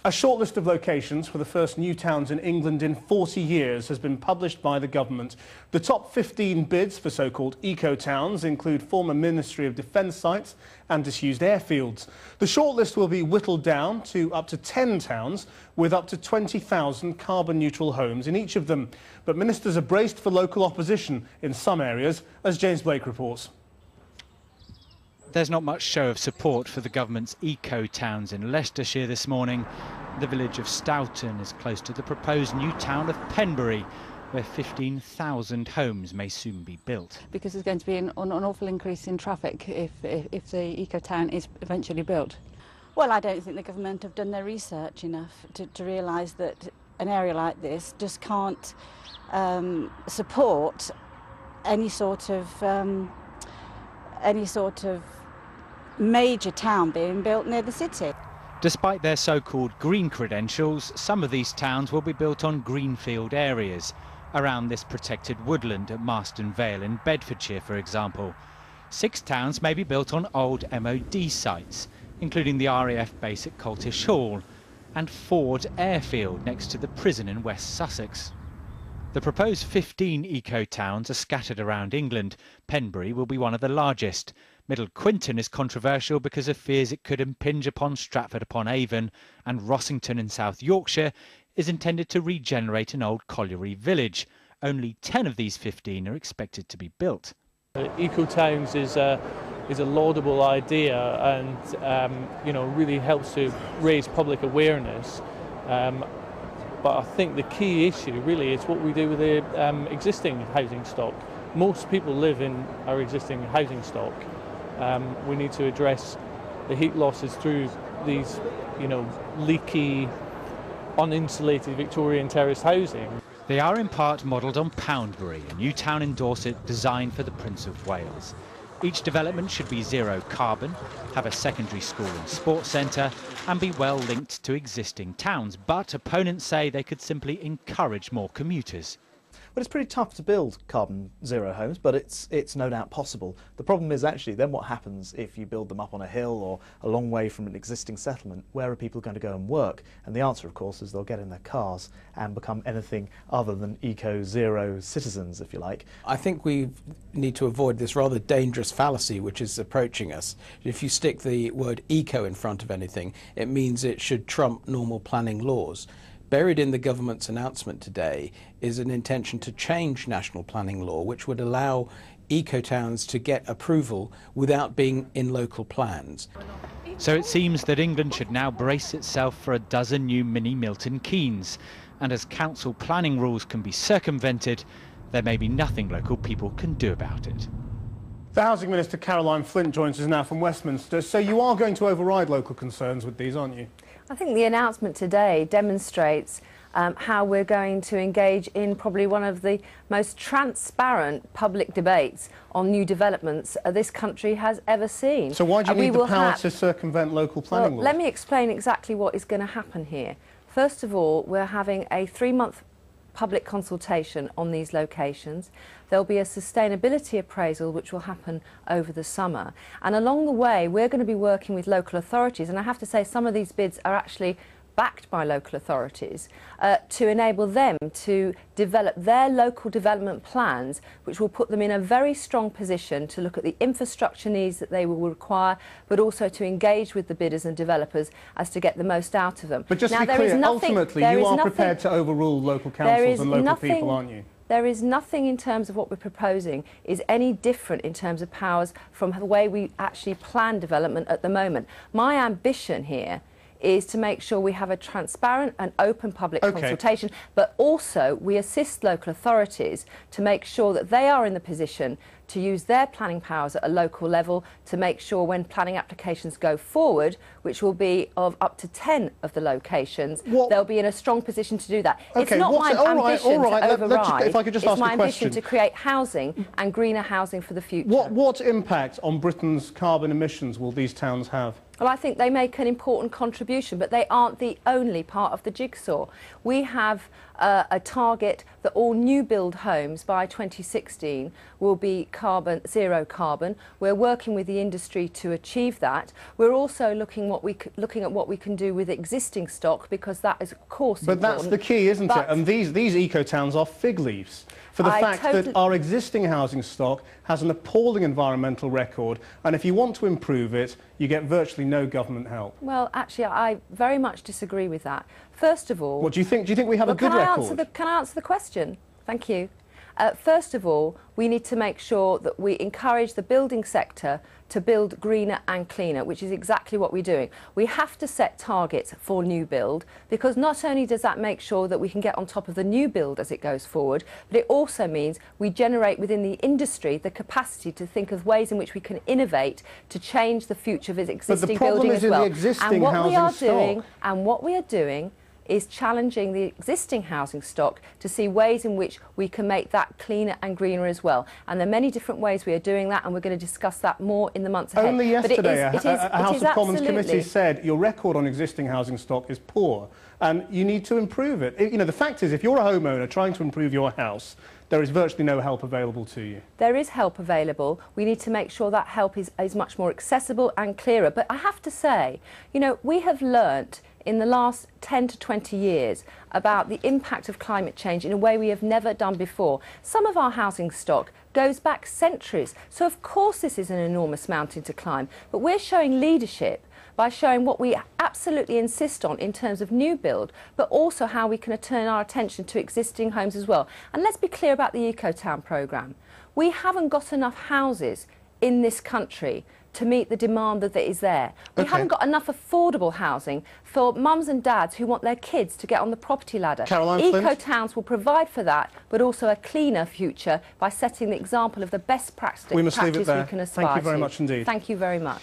A short list of locations for the first new towns in England in 40 years has been published by the government. The top 15 bids for so-called eco-towns include former Ministry of Defence sites and disused airfields. The shortlist will be whittled down to up to 10 towns with up to 20,000 carbon-neutral homes in each of them. But ministers are braced for local opposition in some areas, as James Blake reports. There's not much show of support for the government's eco-towns in Leicestershire this morning. The village of Stoughton is close to the proposed new town of Penbury, where 15,000 homes may soon be built. Because there's going to be an awful increase in traffic if the eco-town is eventually built. Well, I don't think the government have done their research enough to realise that an area like this just can't support any sort of major town being built near the city. Despite their so-called green credentials, some of these towns will be built on greenfield areas, around this protected woodland at Marston Vale in Bedfordshire, for example. 6 towns may be built on old MOD sites, including the RAF base at Coltish Hall and Ford Airfield next to the prison in West Sussex. The proposed 15 eco-towns are scattered around England. Penbury will be one of the largest. Middle Quinton is controversial because of fears it could impinge upon Stratford-upon-Avon, and Rossington in South Yorkshire is intended to regenerate an old colliery village. Only 10 of these 15 are expected to be built. Eco-towns is a laudable idea and really helps to raise public awareness. But I think the key issue really is what we do with the existing housing stock. Most people live in our existing housing stock. We need to address the heat losses through these, leaky, uninsulated Victorian terrace housing. They are in part modelled on Poundbury, a new town in Dorset designed for the Prince of Wales. Each development should be zero carbon, have a secondary school and sports centre and be well linked to existing towns. But opponents say they could simply encourage more commuters. Well, it's pretty tough to build carbon zero homes, but it's no doubt possible. The problem is actually then what happens if you build them up on a hill or a long way from an existing settlement. Where are people going to go and work? And the answer, of course, is they'll get in their cars and become anything other than eco-zero citizens, if you like. I think we need to avoid this rather dangerous fallacy which is approaching us. If you stick the word eco in front of anything, it means it should trump normal planning laws. Buried in the government's announcement today is an intention to change national planning law, which would allow eco-towns to get approval without being in local plans. So it seems that England should now brace itself for a dozen new mini Milton Keynes. And as council planning rules can be circumvented, there may be nothing local people can do about it. The Housing Minister Caroline Flint joins us now from Westminster. So you are going to override local concerns with these, aren't you? I think the announcement today demonstrates how we're going to engage in probably one of the most transparent public debates on new developments this country has ever seen. So why do you need the power to circumvent local planning laws? Let me explain exactly what is going to happen here. First of all, we're having a 3-month public consultation on these locations. There'll be a sustainability appraisal which will happen over the summer, and along the way we're going to be working with local authorities, and I have to say some of these bids are actually backed by local authorities to enable them to develop their local development plans, which will put them in a very strong position to look at the infrastructure needs that they will require, but also to engage with the bidders and developers as to get the most out of them. But just to be clear, ultimately you are prepared to overrule local councils and local people, aren't you? There is nothing in terms of what we're proposing is any different in terms of powers from the way we actually plan development at the moment. My ambition here is to make sure we have a transparent and open public consultation, but also we assist local authorities to make sure that they are in the position to use their planning powers at a local level to make sure when planning applications go forward, which will be of up to 10 of the locations, they'll be in a strong position to do that. It's not my ambition to override, if I could just it's ask my a question. ambition to create housing and greener housing for the future. What impact on Britain's carbon emissions will these towns have? Well, I think they make an important contribution, but they aren't the only part of the jigsaw. We have a target that all new build homes by 2016 will be zero carbon. We're working with the industry to achieve that. We're also looking at what we can do with existing stock, because that is of course But important. that's the key, isn't it? And these eco-towns are fig leaves for the fact that our existing housing stock has an appalling environmental record, and if you want to improve it, you get virtually no government help. Well, actually, I very much disagree with that. First of all... What do you think? Do you think we have a good record? Can I answer the question? Thank you. First of all, we need to make sure that we encourage the building sector to build greener and cleaner, which is exactly what we're doing. We have to set targets for new build, because not only does that make sure that we can get on top of the new build as it goes forward, but it also means we generate within the industry the capacity to think of ways in which we can innovate to change the future of its existing building as well. And what we are doing is challenging the existing housing stock to see ways in which we can make that cleaner and greener as well. And there are many different ways we are doing that, and we're going to discuss that more in the months ahead. Only yesterday, a House of Commons committee said your record on existing housing stock is poor and you need to improve it. You know, the fact is, if you're a homeowner trying to improve your house, there is virtually no help available to you. There is help available. We need to make sure that help is much more accessible and clearer. But I have to say, you know, we have learnt in the last 10 to 20 years about the impact of climate change in a way we have never done before. Some of our housing stock goes back centuries, so of course this is an enormous mountain to climb, but we're showing leadership by showing what we absolutely insist on in terms of new build, but also how we can turn our attention to existing homes as well. And let's be clear about the Eco-Town programme. We haven't got enough houses in this country to meet the demand that is there. We haven't got enough affordable housing for mums and dads who want their kids to get on the property ladder. Eco-towns will provide for that, but also a cleaner future by setting the example of the best practice we can aspire to. Thank you very much indeed. Thank you very much.